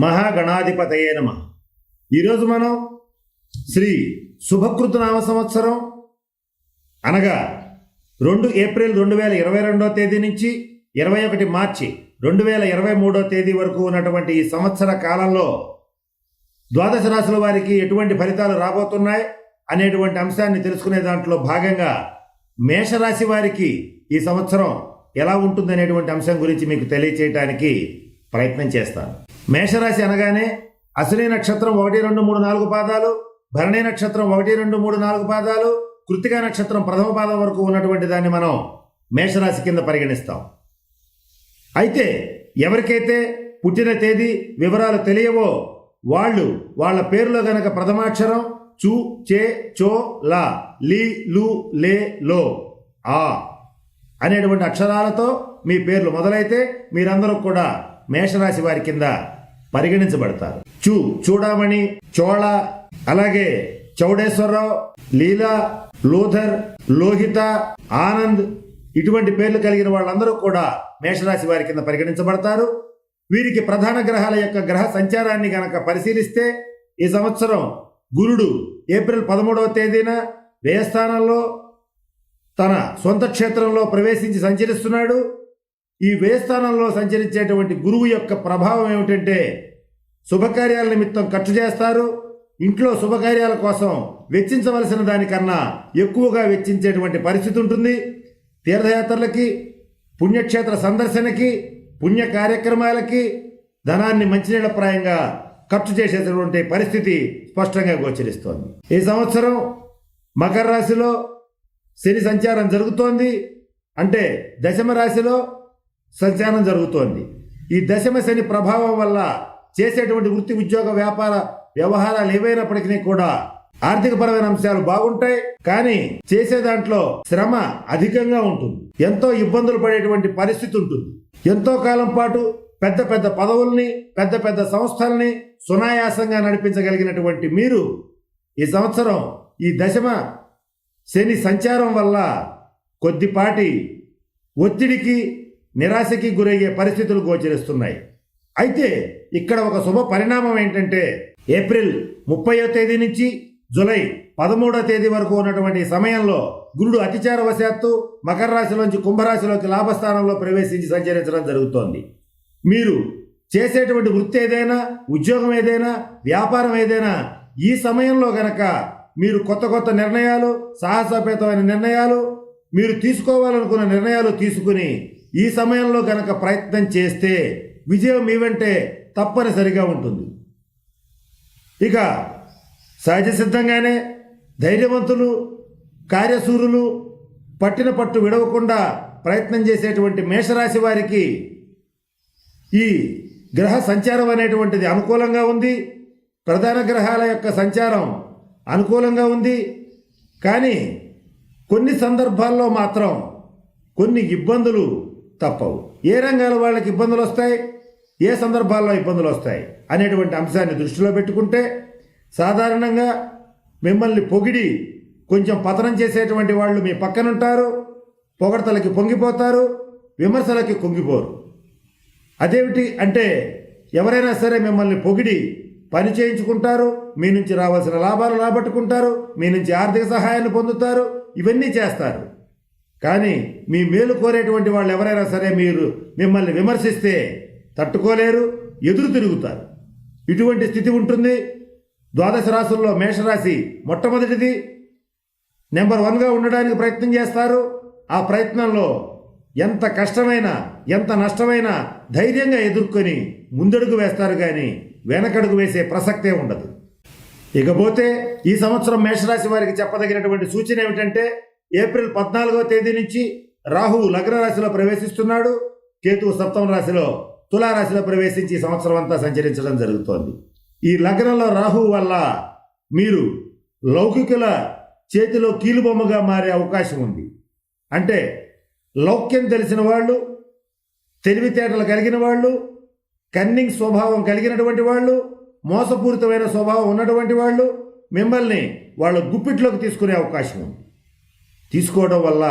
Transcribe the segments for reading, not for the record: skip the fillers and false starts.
మహాగణాధిపతయే నమః. ఈరోజు మనం శ్రీ శుభకృతనామ సంవత్సరం అనగా 2 ఏప్రిల్ 2022 తేదీ నుంచి 21 మార్చి 2023 తేదీ వరకు ఉన్నటువంటి ఈ సంవత్సర కాలంలో ద్వాదశ రాశుల వారికి ఎటువంటి ఫలితాలు రాబోతున్నాయి అనేటువంటి అంశాన్ని తెలుసుకునే దాంట్లో భాగంగా మేషరాశి వారికి ఈ సంవత్సరం ఎలా ఉంటుంది అనేటువంటి అంశం గురించి మీకు తెలియచేయడానికి ప్రయత్నం చేస్తాను. మేషరాశి అనగానే అశ్విని నక్షత్రం 1, 2, 3, 4 పాదాలు, భరణి నక్షత్రం 1, 2, 3, 4 పాదాలు, కృత్తికా నక్షత్రం ప్రథమ పాదం వరకు ఉన్నటువంటి దాన్ని మనం మేషరాశి కింద పరిగణిస్తాం. అయితే ఎవరికైతే పుట్టిన తేదీ వివరాలు తెలియవో వాళ్ళు వాళ్ళ పేరులో గనక ప్రథమాక్షరం చు, చే, చో, లా, లీ, లు, లే, లో, ఆ అనేటువంటి అక్షరాలతో మీ పేర్లు మొదలైతే మీరందరూ కూడా మేషరాశి వారి కింద పరిగణించబడతారు. చూడమణి, చోళ, అలాగే చౌడేశ్వరరావు, లీలా, లూథర్, లోహిత, ఆనంద్ ఇటువంటి పేర్లు కలిగిన వాళ్ళందరూ కూడా మేషరాశి వారి కింద పరిగణించబడతారు. వీరికి ప్రధాన గ్రహాల యొక్క గ్రహ సంచారాన్ని గనక పరిశీలిస్తే ఈ సంవత్సరం గురుడు ఏప్రిల్ 13వ తేదీన వ్యయస్థానంలో తన సొంత క్షేత్రంలో ప్రవేశించి సంచరిస్తున్నాడు. ఈ వ్యయస్థానంలో సంచరించేటువంటి గురువు యొక్క ప్రభావం ఏమిటంటే శుభకార్యాల నిమిత్తం ఖర్చు చేస్తారు. ఇంట్లో శుభకార్యాల కోసం వెచ్చించవలసిన దానికన్నా ఎక్కువగా వెచ్చించేటువంటి పరిస్థితి ఉంటుంది. తీర్థయాత్రలకి, పుణ్యక్షేత్ర సందర్శనకి, పుణ్య కార్యక్రమాలకి ధనాన్ని మంచినీళ్ళప్రాయంగా ఖర్చు చేసేటువంటి పరిస్థితి స్పష్టంగా గోచరిస్తోంది. ఈ సంవత్సరం మకర రాశిలో శని సంచారం జరుగుతోంది. అంటే దశమ రాశిలో సంచారం జరుగుతోంది. ఈ దశమ శని ప్రభావం వల్ల చేసేటువంటి వృత్తి, ఉద్యోగ, వ్యాపార వ్యవహారాలు ఏవైనప్పటికీ కూడా ఆర్థికపరమైన అంశాలు బాగుంటాయి. కానీ చేసే దాంట్లో శ్రమ అధికంగా ఉంటుంది. ఎంతో ఇబ్బందులు పడేటువంటి పరిస్థితి ఉంటుంది. ఎంతో కాలం పాటు పెద్ద పెద్ద పదవుల్ని, పెద్ద పెద్ద సంస్థల్ని సునాయాసంగా నడిపించగలిగినటువంటి మీరు ఈ సంవత్సరం ఈ దశమ శని సంచారం వల్ల కొద్దిపాటి ఒత్తిడికి, నిరాశకి గురయ్యే పరిస్థితులు గోచరిస్తున్నాయి. అయితే ఇక్కడ ఒక శుభ పరిణామం ఏంటంటే ఏప్రిల్ 30వ తేదీ నుంచి జూలై 13వ తేదీ వరకు ఉన్నటువంటి సమయంలో గురుడు అతిచార వశాత్తు మకర రాశిలోంచి కుంభరాశిలోకి లాభస్థానంలో ప్రవేశించి సంచరించడం జరుగుతోంది. మీరు చేసేటువంటి వృత్తి ఏదైనా, ఉద్యోగం ఏదైనా, వ్యాపారం ఏదైనా ఈ సమయంలో గనక మీరు కొత్త కొత్త నిర్ణయాలు, సాహసోపేతమైన నిర్ణయాలు, మీరు తీసుకోవాలనుకున్న నిర్ణయాలు తీసుకుని ఈ సమయంలో గనక ప్రయత్నం చేస్తే విజయం మీ వెంటే తప్పనిసరిగా ఉంటుంది. ఇక సహజ సిద్ధంగానే ధైర్యవంతులు, కార్యశూరులు, పట్టిన పట్టు విడవకుండా ప్రయత్నం చేసేటువంటి మేషరాశి వారికి ఈ గ్రహ సంచారం అనేటువంటిది అనుకూలంగా ఉంది. ప్రధాన గ్రహాల యొక్క సంచారం అనుకూలంగా ఉంది. కానీ కొన్ని సందర్భాల్లో మాత్రం కొన్ని ఇబ్బందులు తప్పవు. ఏ రంగాల వాళ్ళకి ఇబ్బందులు వస్తాయి, ఏ సందర్భాల్లో ఇబ్బందులు వస్తాయి అనేటువంటి అంశాన్ని దృష్టిలో పెట్టుకుంటే సాధారణంగా మిమ్మల్ని పొగిడి కొంచెం పతనం చేసేటువంటి వాళ్ళు మీ పక్కనుంటారు. పొగడతలకి పొంగిపోతారు, విమర్శలకి కుంగిపోరు. అదేమిటి అంటే ఎవరైనా సరే మిమ్మల్ని పొగిడి పని చేయించుకుంటారు, మీ నుంచి రావాల్సిన లాభాలు రాబట్టుకుంటారు, మీ నుంచి ఆర్థిక సహాయాన్ని పొందుతారు, ఇవన్నీ చేస్తారు. కానీ మీ మేలు కోరేటువంటి వాళ్ళు ఎవరైనా సరే మీరు మిమ్మల్ని విమర్శిస్తే తట్టుకోలేరు, ఎదురు తిరుగుతారు. ఇటువంటి స్థితి ఉంటుంది. ద్వాదశ రాశుల్లో మేషరాశి మొట్టమొదటిది. నెంబర్ 1గా ఉండడానికి ప్రయత్నం చేస్తారు. ఆ ప్రయత్నంలో ఎంత కష్టమైనా, ఎంత నష్టమైనా ధైర్యంగా ఎదుర్కొని ముందడుగు వేస్తారు, కానీ వెనకడుగు వేసే ప్రసక్తే ఉండదు. ఇకపోతే ఈ సంవత్సరం మేషరాశి వారికి చెప్పదగినటువంటి సూచన ఏమిటంటే ఏప్రిల్ 14వ తేదీ నుంచి రాహువు లగ్న రాశిలో ప్రవేశిస్తున్నాడు. కేతువు సప్తమ రాశిలో తులారాశిలో ప్రవేశించి ఈ సంవత్సరం అంతా సంచరించడం జరుగుతోంది. ఈ లగ్నంలో రాహువు వల్ల మీరు లౌకికుల చేతిలో కీలుబొమ్మగా మారే అవకాశం ఉంది. అంటే లౌక్యం తెలిసిన వాళ్ళు, తెలివితేటలు కలిగిన వాళ్ళు, కన్నింగ్ స్వభావం కలిగినటువంటి వాళ్ళు, మోసపూరితమైన స్వభావం ఉన్నటువంటి వాళ్ళు మిమ్మల్ని వాళ్ళ గుప్పిట్లోకి తీసుకునే అవకాశం ఉంది. తీసుకోవడం వల్ల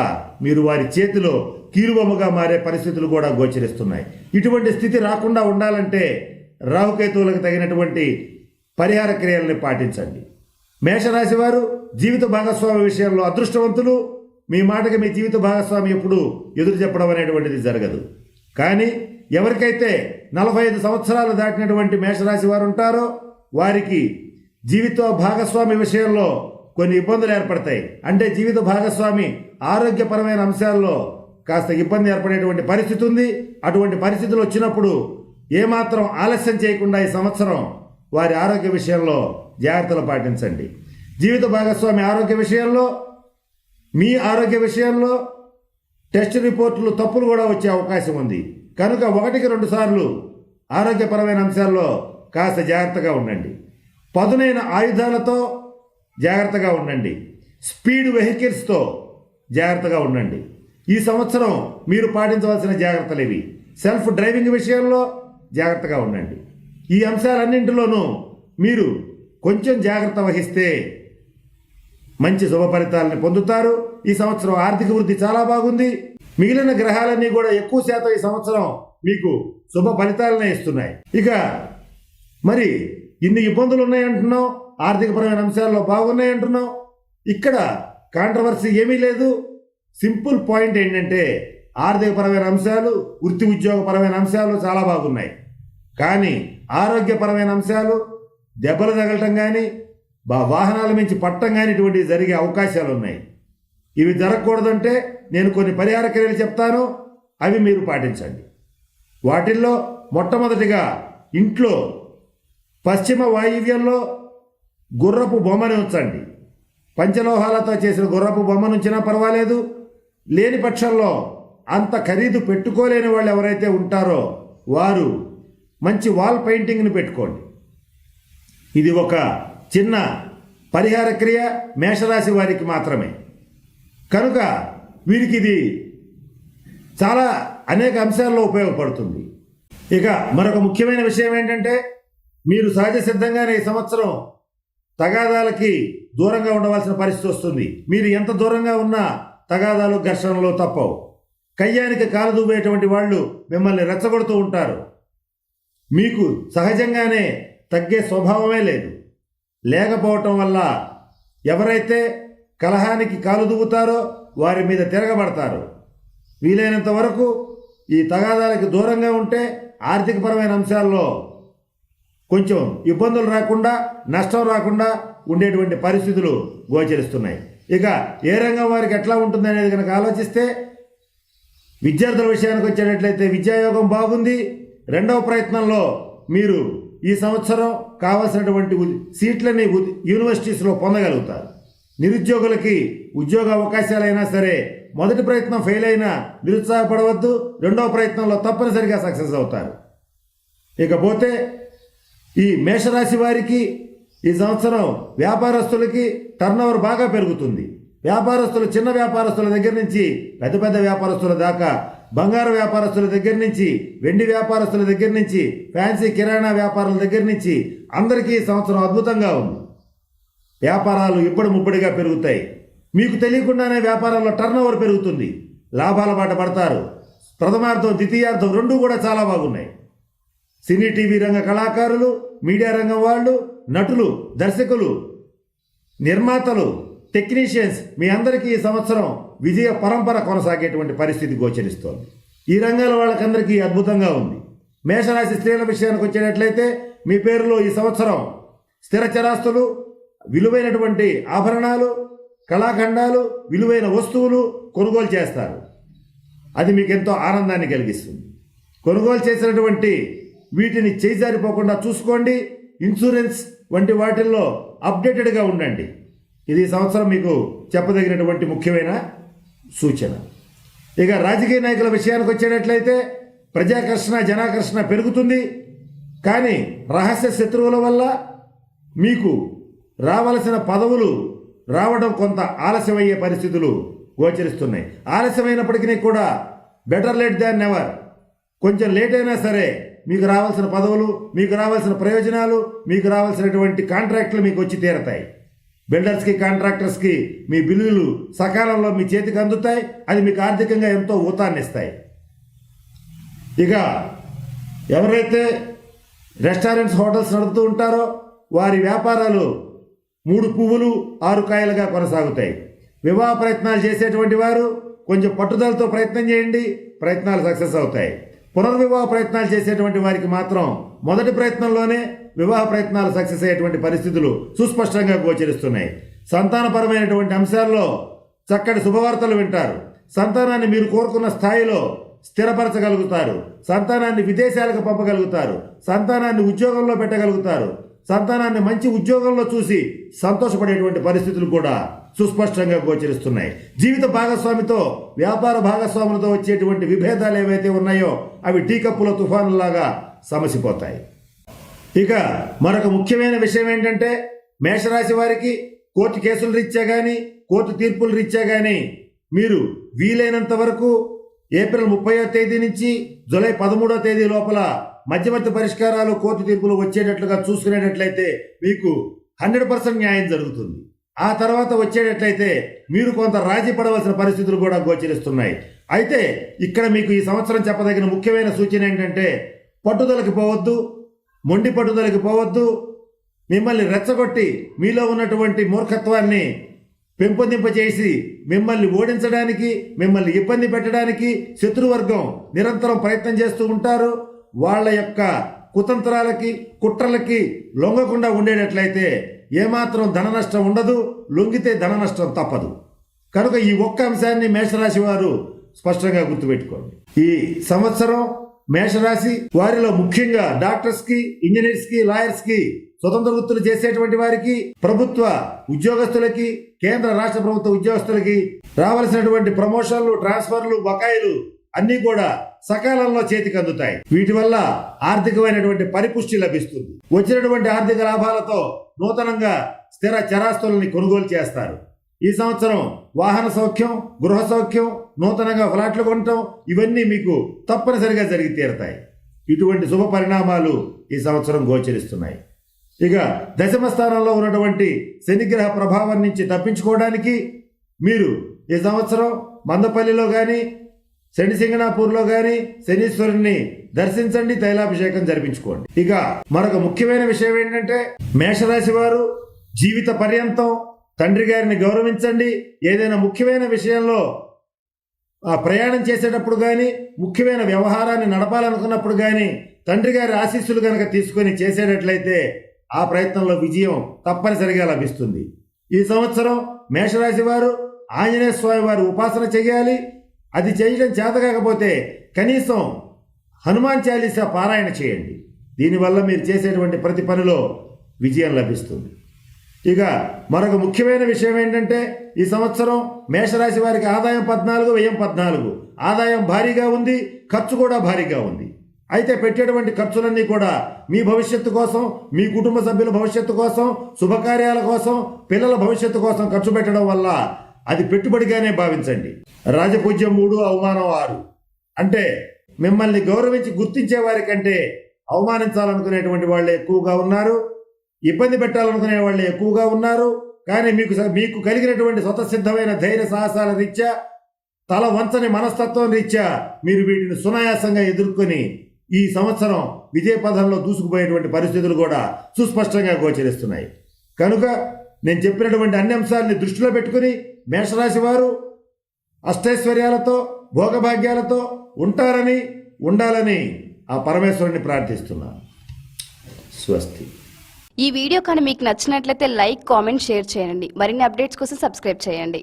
మీరు వారి చేతిలో కీలుబొమ్మగా మారే పరిస్థితులు కూడా గోచరిస్తున్నాయి. ఇటువంటి స్థితి రాకుండా ఉండాలంటే రాహుకేతువులకు తగినటువంటి పరిహార క్రియల్ని పాటించండి. మేషరాశి వారు జీవిత భాగస్వామి విషయంలో అదృష్టవంతులు. మీ మాటకి మీ జీవిత భాగస్వామి ఎప్పుడు ఎదురు చెప్పడం అనేటువంటిది జరగదు. కానీ ఎవరికైతే 45 సంవత్సరాలు దాటినటువంటి మేషరాశి వారు ఉంటారో వారికి జీవిత భాగస్వామి విషయంలో కొన్ని ఇబ్బందులు ఏర్పడతాయి. అంటే జీవిత భాగస్వామి ఆరోగ్యపరమైన అంశాల్లో కాస్త ఇబ్బంది ఏర్పడేటువంటి పరిస్థితి ఉంది. అటువంటి పరిస్థితులు వచ్చినప్పుడు ఏమాత్రం ఆలస్యం చేయకుండా ఈ సంవత్సరం వారి ఆరోగ్య విషయంలో జాగ్రత్తలు పాటించండి. జీవిత భాగస్వామి ఆరోగ్య విషయంలో, మీ ఆరోగ్య విషయంలో టెస్ట్ రిపోర్టులు తప్పులు కూడా వచ్చే అవకాశం ఉంది. కనుక 1-2 సార్లు ఆరోగ్యపరమైన అంశాల్లో కాస్త జాగ్రత్తగా ఉండండి. పదునైన ఆయుధాలతో జాగ్రత్తగా ఉండండి. స్పీడ్ వెహికల్స్తో జాగ్రత్తగా ఉండండి. ఈ సంవత్సరం మీరు పాటించవలసిన జాగ్రత్తలు ఇవి. సెల్ఫ్ డ్రైవింగ్ విషయంలో జాగ్రత్తగా ఉండండి. ఈ అంశాలన్నింటిలోనూ మీరు కొంచెం జాగ్రత్త వహిస్తే మంచి శుభ ఫలితాలను పొందుతారు. ఈ సంవత్సరం ఆర్థిక వృద్ధి చాలా బాగుంది. మిగిలిన గ్రహాలన్నీ కూడా ఎక్కువ శాతం ఈ సంవత్సరం మీకు శుభ ఫలితాలనే ఇస్తున్నాయి. ఇక మరి ఇన్ని ఇబ్బందులు ఉన్నాయంటున్నాం, ఆర్థికపరమైన అంశాల్లో బాగున్నాయంటున్నాం. ఇక్కడ కాంట్రవర్సీ ఏమీ లేదు. సింపుల్ పాయింట్ ఏంటంటే ఆర్థికపరమైన అంశాలు, వృత్తి ఉద్యోగపరమైన అంశాలు చాలా బాగున్నాయి. కానీ ఆరోగ్యపరమైన అంశాలు, దెబ్బలు తగలటం కానీ, వాహనాల మించి పట్టం కానీ ఇటువంటివి జరిగే అవకాశాలు ఉన్నాయి. ఇవి జరగకూడదంటే నేను కొన్ని పరిహార క్రియలు చెప్తాను, అవి మీరు పాటించండి. వాటిల్లో మొట్టమొదటిగా ఇంట్లో పశ్చిమ వాయువ్యంలో గుర్రపు బొమ్మని ఉంచండి. పంచలోహాలతో చేసిన గుర్రపు బొమ్మను ఉంచినా పర్వాలేదు. లేని పక్షంలో అంత ఖరీదు పెట్టుకోలేని వాళ్ళు ఎవరైతే ఉంటారో వారు మంచి వాల్ పెయింటింగ్ని పెట్టుకోండి. ఇది ఒక చిన్న పరిహార క్రియ మేషరాశి వారికి మాత్రమే. కనుక వీరికి ఇది చాలా అనేక అంశాల్లో ఉపయోగపడుతుంది. ఇక మరొక ముఖ్యమైన విషయం ఏంటంటే మీరు సహజ సిద్ధంగానే ఈ సంవత్సరం తగాదాలకి దూరంగా ఉండవలసిన పరిస్థితి వస్తుంది. మీరు ఎంత దూరంగా ఉన్నా తగాదాలు, ఘర్షణలు తప్పవు. కయ్యానికి కాలు దూబేటువంటి వాళ్ళు మిమ్మల్ని రెచ్చగొడుతూ ఉంటారు. మీకు సహజంగానే తగ్గే స్వభావమే లేదు. లేకపోవటం వల్ల ఎవరైతే కలహానికి కాలు దువ్వుతారో వారి మీద తిరగబడతారు. వీలైనంత వరకు ఈ తగాదాలకు దూరంగా ఉంటే ఆర్థికపరమైన అంశాల్లో కొంచెం ఇబ్బందులు రాకుండా, నష్టం రాకుండా ఉండేటువంటి పరిస్థితులు గోచరిస్తున్నాయి. ఇక ఏ రంగం వారికి ఎట్లా ఉంటుంది అనేది కనుక ఆలోచిస్తే విద్యార్థుల విషయానికి వచ్చేటట్లయితే విద్యాయోగం బాగుంది. రెండవ ప్రయత్నంలో మీరు ఈ సంవత్సరం కావాల్సినటువంటి సీట్లని యూనివర్సిటీస్లో పొందగలుగుతారు. నిరుద్యోగులకి ఉద్యోగ అవకాశాలైనా సరే మొదటి ప్రయత్నం ఫెయిల్ అయినా నిరుత్సాహపడవద్దు. రెండవ ప్రయత్నంలో తప్పనిసరిగా సక్సెస్ అవుతారు. ఇకపోతే ఈ మేషరాశి వారికి ఈ సంవత్సరం వ్యాపారస్తులకి టర్నోవర్ బాగా పెరుగుతుంది. వ్యాపారస్తులు, చిన్న వ్యాపారస్తుల దగ్గర నుంచి పెద్ద పెద్ద వ్యాపారస్తుల దాకా, బంగారు వ్యాపారస్తుల దగ్గర నుంచి, వెండి వ్యాపారస్తుల దగ్గర నుంచి, ఫ్యాన్సీ కిరాణా వ్యాపారుల దగ్గర నుంచి అందరికీ ఈ సంవత్సరం అద్భుతంగా ఉంది. వ్యాపారాలు ఇప్పుడు ముప్పడిగా పెరుగుతాయి. మీకు తెలియకుండానే వ్యాపారంలో టర్నోవర్ పెరుగుతుంది. లాభాల బాట పడతారు. ప్రథమార్థం, ద్వితీయార్థం రెండూ కూడా చాలా బాగున్నాయి. సినీ టీవీ రంగ కళాకారులు, మీడియా రంగం వాళ్ళు, నటులు, దర్శకులు, నిర్మాతలు, టెక్నీషియన్స్ మీ అందరికీ ఈ సంవత్సరం విజయ పరంపర కొనసాగేటువంటి పరిస్థితి గోచరిస్తోంది. ఈ రంగాల వాళ్ళకందరికీ అద్భుతంగా ఉంది. మేషరాశి స్త్రీల విషయానికి వచ్చేటట్లయితే మీ పేరులో ఈ సంవత్సరం స్థిర చరాస్తులు, విలువైనటువంటి ఆభరణాలు, కళాఖండాలు, విలువైన వస్తువులు కొనుగోలు చేస్తారు. అది మీకు ఎంతో ఆనందాన్ని కలిగిస్తుంది. కొనుగోలు చేసినటువంటి వీటిని చేజారిపోకుండా చూసుకోండి. ఇన్సూరెన్స్ వంటి వాటిల్లో అప్డేటెడ్గా ఉండండి. ఇది సంవత్సరం మీకు చెప్పదగినటువంటి ముఖ్యమైన సూచన. ఇక రాజకీయ నాయకుల విషయానికి వచ్చేటట్లయితే ప్రజాకర్షణ, జనాకర్షణ పెరుగుతుంది. కానీ రహస్య శత్రువుల వల్ల మీకు రావలసిన పదవులు రావడం కొంత ఆలస్యమయ్యే పరిస్థితులు గోచరిస్తున్నాయి. ఆలస్యమైనప్పటికీ కూడా బెటర్ లేట్ దాన్ నెవర్. కొంచెం లేట్ అయినా సరే మీకు రావాల్సిన పదవులు, మీకు రావాల్సిన ప్రయోజనాలు, మీకు రావాల్సినటువంటి కాంట్రాక్టులు మీకు వచ్చి తీరతాయి. బిల్డర్స్కి, కాంట్రాక్టర్స్కి మీ బిల్లులు సకాలంలో మీ చేతికి అందుతాయి. అది మీకు ఆర్థికంగా ఎంతో ఊతాన్ని ఇస్తాయి. ఇక ఎవరైతే రెస్టారెంట్స్, హోటల్స్ నడుపుతూ ఉంటారో వారి వ్యాపారాలు 3 పువ్వులు 6 కాయలుగా కొనసాగుతాయి. వివాహ ప్రయత్నాలు చేసేటువంటి వారు కొంచెం పట్టుదలతో ప్రయత్నం చేయండి, ప్రయత్నాలు సక్సెస్ అవుతాయి. పునర్వివాహ ప్రయత్నాలు చేసేటువంటి వారికి మాత్రం మొదటి ప్రయత్నంలోనే వివాహ ప్రయత్నాలు సక్సెస్ అయ్యేటువంటి పరిస్థితులు సుస్పష్టంగా గోచరిస్తున్నాయి. సంతానపరమైనటువంటి అంశాల్లో చక్కటి శుభవార్తలు వింటారు. సంతానాన్ని మీరు కోరుకున్న స్థాయిలో స్థిరపరచగలుగుతారు. సంతానాన్ని విదేశాలకు పంపగలుగుతారు. సంతానాన్ని ఉద్యోగంలో పెట్టగలుగుతారు. సంతానాన్ని మంచి ఉద్యోగంలో చూసి సంతోషపడేటువంటి పరిస్థితులు కూడా సుస్పష్టంగా గోచరిస్తున్నాయి. జీవిత భాగస్వామితో, వ్యాపార భాగస్వాములతో వచ్చేటువంటి విభేదాలు ఏవైతే ఉన్నాయో అవి టీ కప్పుల తుఫానులాగా సమసిపోతాయి. ఇక మరొక ముఖ్యమైన విషయం ఏంటంటే, మేషరాశి వారికి కోర్టు కేసుల రీత్యా కానీ, కోర్టు తీర్పుల రీత్యా కానీ మీరు వీలైనంత వరకు ఏప్రిల్ 30వ తేదీ నుంచి జూలై 13వ తేదీ లోపల మధ్యవర్తి పరిష్కారాలు, కోర్టు తీర్పులు వచ్చేటట్లుగా చూసుకునేటట్లయితే మీకు 100% న్యాయం జరుగుతుంది. ఆ తర్వాత వచ్చేటట్లయితే మీరు కొంత రాజీ పడవలసిన పరిస్థితులు కూడా గోచరిస్తున్నాయి. అయితే ఇక్కడ మీకు ఈ సంవత్సరం చెప్పదగిన ముఖ్యమైన సూచన ఏంటంటే, పట్టుదలకి పోవద్దు, మొండి పట్టుదలకి పోవద్దు. మిమ్మల్ని రెచ్చగొట్టి మీలో ఉన్నటువంటి మూర్ఖత్వాన్ని పెంపొందింపచేసి మిమ్మల్ని ఓడించడానికి, మిమ్మల్ని ఇబ్బంది పెట్టడానికి శత్రువర్గం నిరంతరం ప్రయత్నం చేస్తూ ఉంటారు. వాళ్ళ యొక్క కుతంత్రాలకి, కుట్రలకి లొంగకుండా ఉండేటట్లయితే ఏమాత్రం ధన నష్టం ఉండదు, లొంగితే ధన నష్టం తప్పదు. కనుక ఈ ఒక్క అంశాన్ని మేషరాశి వారు స్పష్టంగా గుర్తుపెట్టుకోండి. ఈ సంవత్సరం మేషరాశి వారిలో ముఖ్యంగా డాక్టర్స్కి, ఇంజనీర్స్కి, లాయర్స్కి, స్వతంత్ర వృత్తులు చేసేటువంటి వారికి, ప్రభుత్వ ఉద్యోగస్తులకి, కేంద్ర రాష్ట్ర ప్రభుత్వ ఉద్యోగస్తులకి రావాల్సినటువంటి ప్రమోషన్లు, ట్రాన్స్ఫర్లు, బకాయిలు అన్నీ కూడా సకాలంలో చేతికి అందుతాయి. వీటి వల్ల ఆర్థికమైనటువంటి పరిపుష్టి లభిస్తుంది. వచ్చినటువంటి ఆర్థిక లాభాలతో నూతనంగా స్థిర చరాస్తుల్ని కొనుగోలు చేస్తారు. ఈ సంవత్సరం వాహన సౌఖ్యం, గృహ సౌఖ్యం, నూతనంగా ఫ్లాట్లు కొనటం ఇవన్నీ మీకు తప్పనిసరిగా జరిగి తీరతాయి. ఇటువంటి శుభ పరిణామాలు ఈ సంవత్సరం గోచరిస్తున్నాయి. ఇక దశమ స్థానంలో ఉన్నటువంటి శనిగ్రహ ప్రభావం నుంచి తప్పించుకోవడానికి మీరు ఈ సంవత్సరం మందపల్లిలో కానీ, శని సింగనాపూర్లో కానీ శనీశ్వరుణ్ణి దర్శించండి, తైలాభిషేకం జరిపించుకోండి. ఇక మరొక ముఖ్యమైన విషయం ఏంటంటే, మేషరాశి వారు జీవిత పర్యంతం తండ్రి గారిని గౌరవించండి. ఏదైనా ముఖ్యమైన విషయంలో ప్రయాణం చేసేటప్పుడు కానీ, ముఖ్యమైన వ్యవహారాన్ని నడపాలనుకున్నప్పుడు కానీ తండ్రి గారి ఆశీస్సులు కనుక తీసుకొని చేసేటట్లయితే ఆ ప్రయత్నంలో విజయం తప్పనిసరిగా లభిస్తుంది. ఈ సంవత్సరం మేషరాశి వారు ఆంజనేయ స్వామి వారి ఉపాసన చేయాలి. అది చేయడం చేతకాకపోతే కనీసం హనుమాన్ చాలీసా పారాయణ చేయండి. దీనివల్ల మీరు చేసేటువంటి ప్రతి పనిలో విజయం లభిస్తుంది. ఇక మరొక ముఖ్యమైన విషయం ఏంటంటే, ఈ సంవత్సరం మేషరాశి వారికి ఆదాయం 14, వ్యయం 14. ఆదాయం భారీగా ఉంది, ఖర్చు కూడా భారీగా ఉంది. అయితే పెట్టేటువంటి ఖర్చులన్నీ కూడా మీ భవిష్యత్తు కోసం, మీ కుటుంబ సభ్యుల భవిష్యత్తు కోసం, శుభకార్యాల కోసం, పిల్లల భవిష్యత్తు కోసం ఖర్చు పెట్టడం వల్ల అది పెట్టుబడిగానే భావించండి. రాజపూజ్యం 3, అవమానం 6. అంటే మిమ్మల్ని గౌరవించి గుర్తించే వారి కంటే అవమానించాలనుకునేటువంటి వాళ్ళే ఎక్కువగా ఉన్నారు, ఇబ్బంది పెట్టాలనుకునే వాళ్ళే ఎక్కువగా ఉన్నారు. కానీ మీకు కలిగినటువంటి స్వతసిద్ధమైన ధైర్య సాహసాల రీత్యా, తల వంచని మనస్తత్వం రీత్యా మీరు వీటిని సునాయాసంగా ఎదుర్కొని ఈ సంవత్సరం విజయ పథంలో దూసుకుపోయేటువంటి పరిస్థితులు కూడా సుస్పష్టంగా గోచరిస్తున్నాయి. కనుక నేను చెప్పినటువంటి అన్ని అంశాలని దృష్టిలో పెట్టుకుని మేషరాశి వారు అష్టైశ్వర్యాలతో, భోగభాగ్యాలతో ఉంటారని, ఉండాలని ఆ పరమేశ్వరుని ప్రార్థిస్తున్నాను. స్వస్తి. ఈ వీడియో కానీ మీకు నచ్చినట్లయితే లైక్, కామెంట్, షేర్ చేయండి. మరిన్ని అప్డేట్స్ కోసం సబ్స్క్రైబ్ చేయండి.